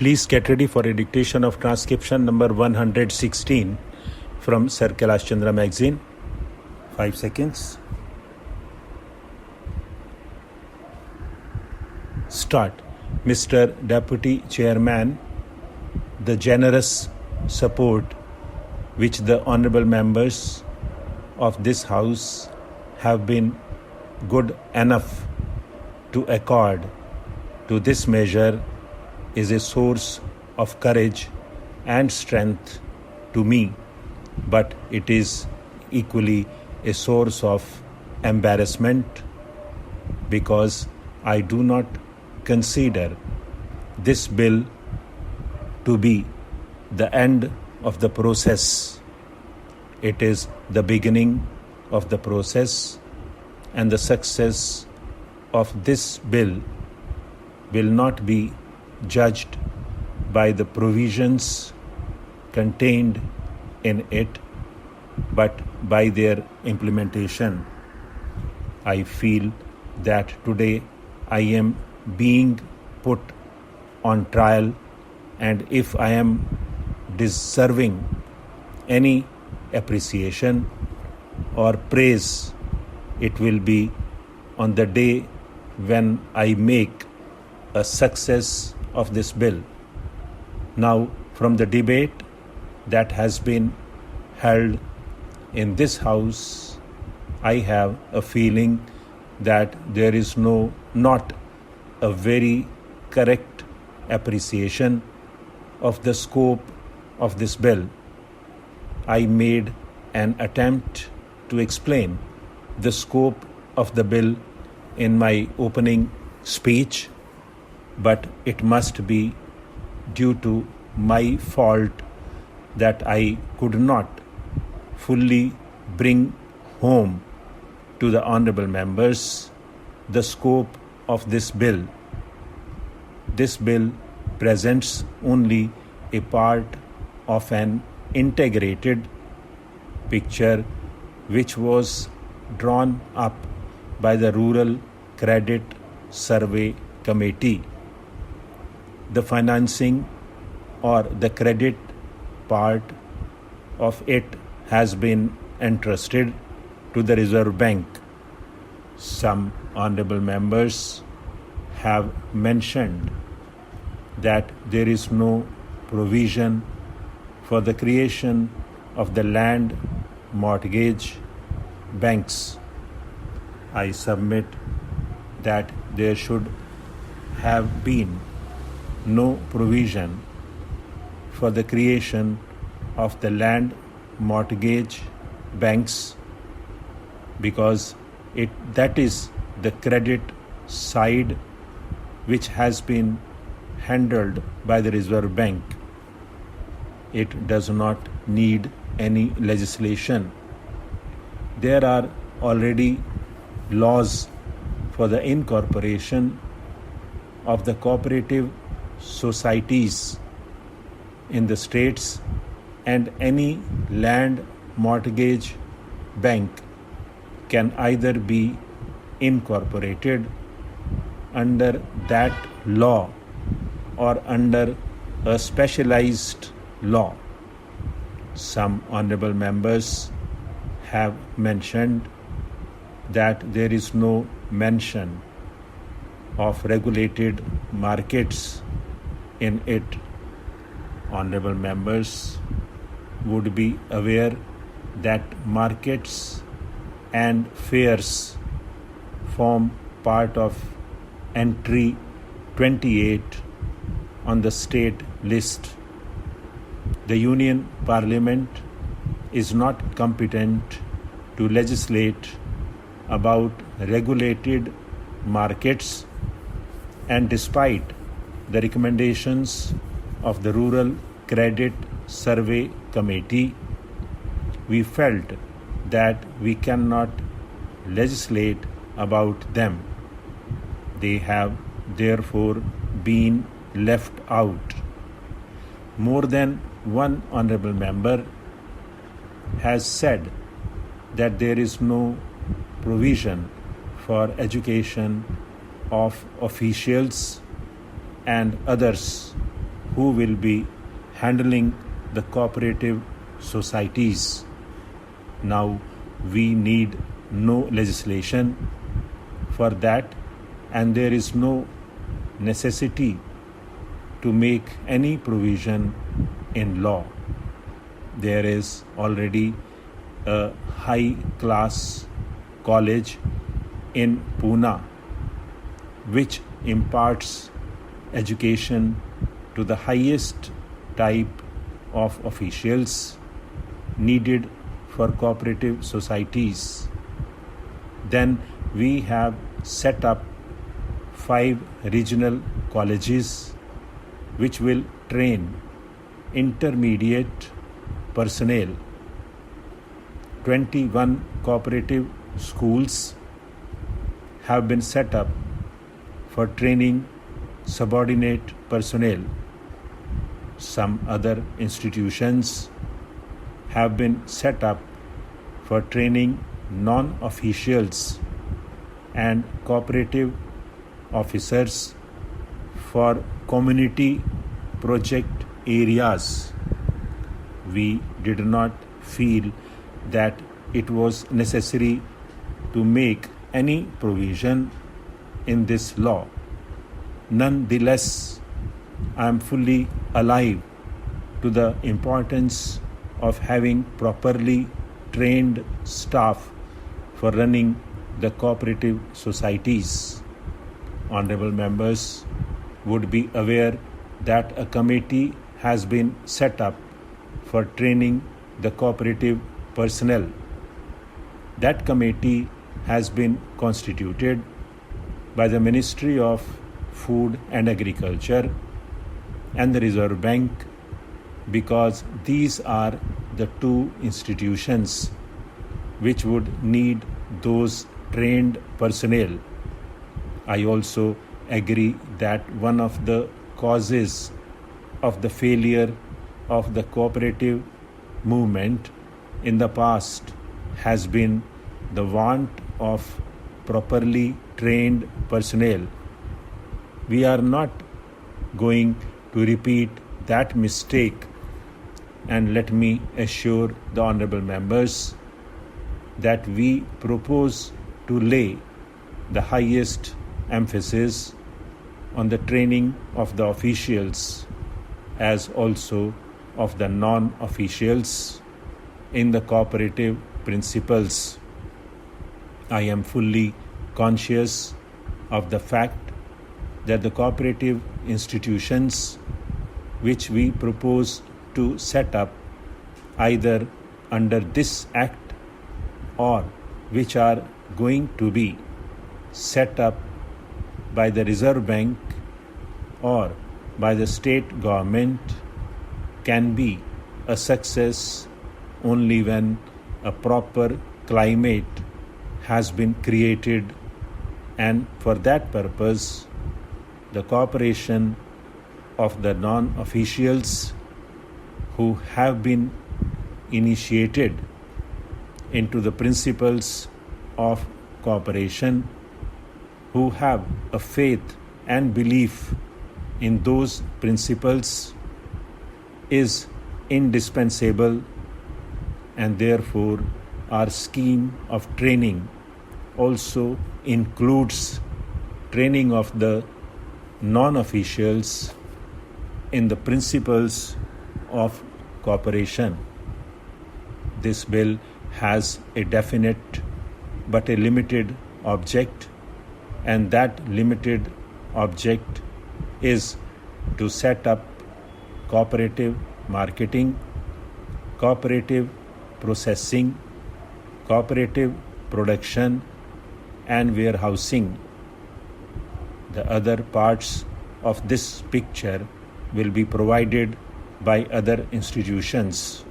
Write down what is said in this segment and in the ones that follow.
Please get ready for a dictation of transcription number 116 from Sir Kailash Chandra magazine. 5 seconds. Start. Mr. Deputy Chairman, the generous support which the honorable members of this House have been good enough to accord to this measure is a source of courage and strength to me, but it is equally a source of embarrassment because I do not consider this bill to be the end of the process. It is the beginning of the process, and the success of this bill will not be judged by the provisions contained in it, but by their implementation. I feel that today I am being put on trial, and if I am deserving any appreciation or praise, it will be on the day when I make a success of this bill. Now, from the debate that has been held in this House, I have a feeling that there is not a very correct appreciation of the scope of this bill. I made an attempt to explain the scope of the bill in my opening speech, but it must be due to my fault that I could not fully bring home to the honorable members the scope of this bill. This bill presents only a part of an integrated picture which was drawn up by the Rural Credit Survey Committee. The financing or the credit part of it has been entrusted to the Reserve Bank. Some honorable members have mentioned that there is no provision for the creation of the land mortgage banks. I submit that there should have been no provision for the creation of the land mortgage banks because that is the credit side which has been handled by the Reserve Bank. It does not need any legislation. There are already laws for the incorporation of the cooperative societies in the states, and any land mortgage bank can either be incorporated under that law or under a specialized law. Some honorable members have mentioned that there is no mention of regulated markets in it. Honorable members would be aware that markets and fairs form part of entry 28 on the state list. The Union Parliament is not competent to legislate about regulated markets, and despite the recommendations of the Rural Credit Survey Committee, we felt that we cannot legislate about them. They have therefore been left out. More than one honorable member has said that there is no provision for education of officials and others who will be handling the cooperative societies. Now we need no legislation for that, and there is no necessity to make any provision in law. There is already a high class college in Pune which imparts education to the highest type of officials needed for cooperative societies. Then we have set up 5 regional colleges which will train intermediate personnel. 21 cooperative schools have been set up for training subordinate personnel. Some other institutions have been set up for training non-officials and cooperative officers for community project areas. We did not feel that it was necessary to make any provision in this law. Nonetheless, I am fully alive to the importance of having properly trained staff for running the cooperative societies. Honorable members would be aware that a committee has been set up for training the cooperative personnel. That committee has been constituted by the Ministry of Food and Agriculture and the Reserve Bank, because these are the 2 institutions which would need those trained personnel. I also agree that one of the causes of the failure of the cooperative movement in the past has been the want of properly trained personnel. We are not going to repeat that mistake, and let me assure the honorable members that we propose to lay the highest emphasis on the training of the officials as also of the non-officials in the cooperative principles. I am fully conscious of the fact that the cooperative institutions which we propose to set up either under this act or which are going to be set up by the Reserve Bank or by the state government can be a success only when a proper climate has been created, and for that purpose the cooperation of the non-officials who have been initiated into the principles of cooperation, who have a faith and belief in those principles, is indispensable, and therefore our scheme of training also includes training of the non-officials in the principles of cooperation. This bill has a definite but a limited object, and that limited object is to set up cooperative marketing, cooperative processing, cooperative production and warehousing. The other parts of this picture will be provided by other institutions.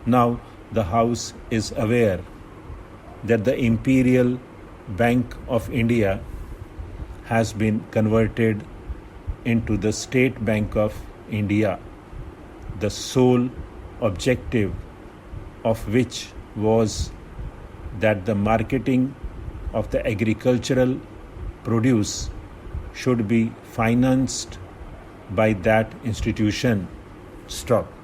Now, the House is aware that the Imperial Bank of India has been converted into the State Bank of India, the sole objective of which was that the marketing of the agricultural produce should be financed by that institution. Stop.